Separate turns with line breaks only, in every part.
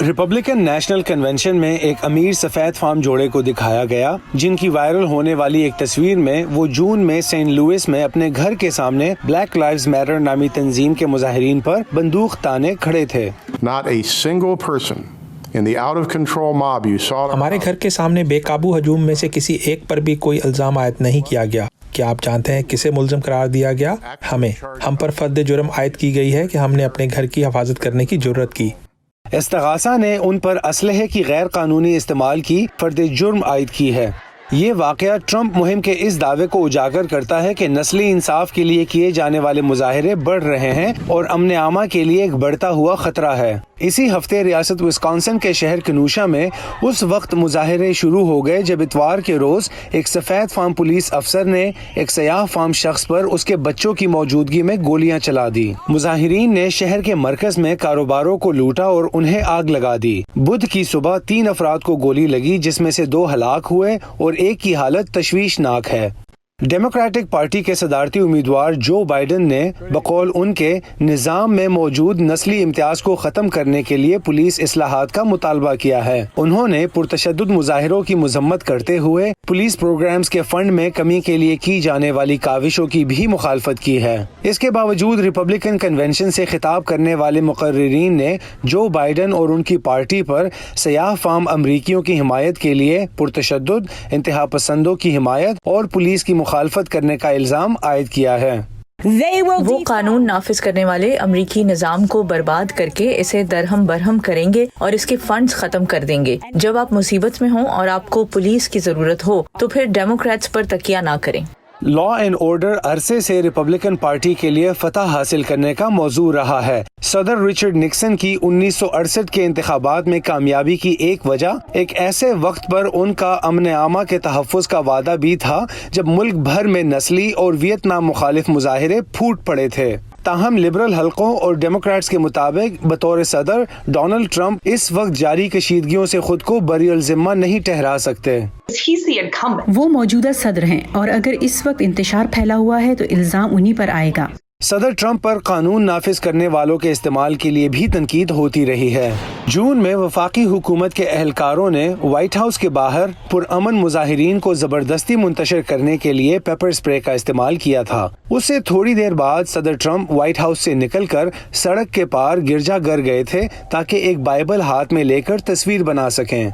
Republican national convention میں ایک امیر سفید فام جوڑے کو دکھایا گیا جن کی وائرل ہونے والی ایک تصویر میں وہ جون میں سینٹ لوئس میں اپنے گھر کے سامنے بلیک لائیوز میٹر نامی تنظیم کے مظاہرین پر بندوق تانے کھڑے تھے۔
ہمارے گھر کے سامنے بے قابو ہجوم میں سے کسی ایک پر بھی کوئی الزام عائد نہیں کیا گیا۔ کیا آپ جانتے ہیں کسے ملزم قرار دیا گیا؟ ہم پر فرد جرم عائد کی گئی ہے کہ ہم نے اپنے گھر کی حفاظت کرنے کی جرت کی۔
استغاثہ نے ان پر اسلحے کی غیر قانونی استعمال کی فرد جرم عائد کی ہے۔ یہ واقعہ ٹرمپ مہم کے اس دعوے کو اجاگر کرتا ہے کہ نسلی انصاف کے لیے کیے جانے والے مظاہرے بڑھ رہے ہیں اور امن عامہ کے لیے ایک بڑھتا ہوا خطرہ ہے۔ اسی ہفتے ریاست وسکانسن کے شہر کنوشا میں اس وقت مظاہرے شروع ہو گئے جب اتوار کے روز ایک سفید فام پولیس افسر نے ایک سیاہ فام شخص پر اس کے بچوں کی موجودگی میں گولیاں چلا دی۔ مظاہرین نے شہر کے مرکز میں کاروباروں کو لوٹا اور انہیں آگ لگا دی۔ بدھ کی صبح 3 افراد کو گولی لگی جس میں سے 2 ہلاک ہوئے اور ایک کی حالت تشویشناک ہے۔ ڈیموکریٹک پارٹی کے صدارتی امیدوار جو بائیڈن نے بقول ان کے نظام میں موجود نسلی امتیاز کو ختم کرنے کے لیے پولیس اصلاحات کا مطالبہ کیا ہے۔ انہوں نے پرتشدد مظاہروں کی مذمت کرتے ہوئے پولیس پروگرامز کے فنڈ میں کمی کے لیے کی جانے والی کاوشوں کی بھی مخالفت کی ہے۔ اس کے باوجود ریپبلکن کنونشن سے خطاب کرنے والے مقررین نے جو بائیڈن اور ان کی پارٹی پر سیاہ فام امریکیوں کی حمایت کے لیے پرتشدد، انتہا پسندوں کی حمایت اور پولیس کی مخالفت کرنے کا الزام عائد کیا ہے۔
وہ قانون نافذ کرنے والے امریکی نظام کو برباد کر کے اسے درہم برہم کریں گے اور اس کے فنڈز ختم کر دیں گے۔ جب آپ مصیبت میں ہوں اور آپ کو پولیس کی ضرورت ہو تو پھر ڈیموکریٹس پر تکیہ نہ کریں۔
لا اینڈ آرڈر عرصے سے ریپبلکن پارٹی کے لیے فتح حاصل کرنے کا موضوع رہا ہے۔ صدر رچرڈ نکسن کی 1968 کے انتخابات میں کامیابی کی ایک وجہ ایک ایسے وقت پر ان کا امن عامہ کے تحفظ کا وعدہ بھی تھا جب ملک بھر میں نسلی اور ویتنام مخالف مظاہرے پھوٹ پڑے تھے۔ تاہم لبرل حلقوں اور ڈیموکریٹس کے مطابق بطور صدر ڈونلڈ ٹرمپ اس وقت جاری کشیدگیوں سے خود کو بری الذمہ نہیں ٹھہرا سکتے۔
وہ موجودہ صدر ہیں اور اگر اس وقت انتشار پھیلا ہوا ہے تو الزام انہی پر آئے گا۔
صدر ٹرمپ پر قانون نافذ کرنے والوں کے استعمال کے لیے بھی تنقید ہوتی رہی ہے۔ جون میں وفاقی حکومت کے اہلکاروں نے وائٹ ہاؤس کے باہر پرامن مظاہرین کو زبردستی منتشر کرنے کے لیے پیپر سپرے کا استعمال کیا تھا۔ اس سے تھوڑی دیر بعد صدر ٹرمپ وائٹ ہاؤس سے نکل کر سڑک کے پار گرجا گھر گئے تھے تاکہ ایک بائبل ہاتھ میں لے کر تصویر بنا سکیں۔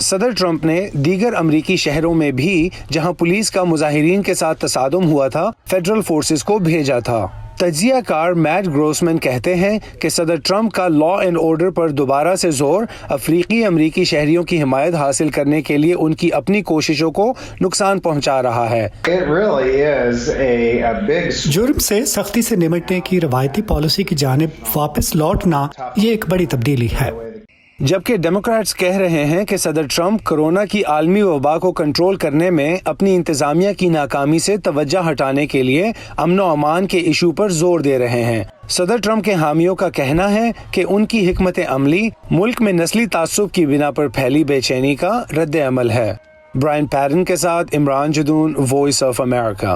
صدر ٹرمپ نے دیگر امریکی شہروں میں بھی جہاں پولیس کا مظاہرین کے ساتھ تصادم ہوا تھا فیڈرل فورسز کو بھیجا تھا۔ تجزیہ کار میٹ گروسمن کہتے ہیں کہ صدر ٹرمپ کا لا اینڈ آرڈر پر دوبارہ سے زور افریقی امریکی شہریوں کی حمایت حاصل کرنے کے لیے ان کی اپنی کوششوں کو نقصان پہنچا رہا ہے۔
جرم سے سختی سے نمٹنے کی روایتی پالیسی کی جانب واپس لوٹنا یہ ایک بڑی تبدیلی ہے۔
جبکہ ڈیموکریٹس کہہ رہے ہیں کہ صدر ٹرمپ کورونا کی عالمی وبا کو کنٹرول کرنے میں اپنی انتظامیہ کی ناکامی سے توجہ ہٹانے کے لیے امن و امان کے ایشو پر زور دے رہے ہیں۔ صدر ٹرمپ کے حامیوں کا کہنا ہے کہ ان کی حکمت عملی ملک میں نسلی تعصب کی بنا پر پھیلی بے چینی کا رد عمل ہے۔ برائن پیرن کے ساتھ Imran Jadoon, Voice of America.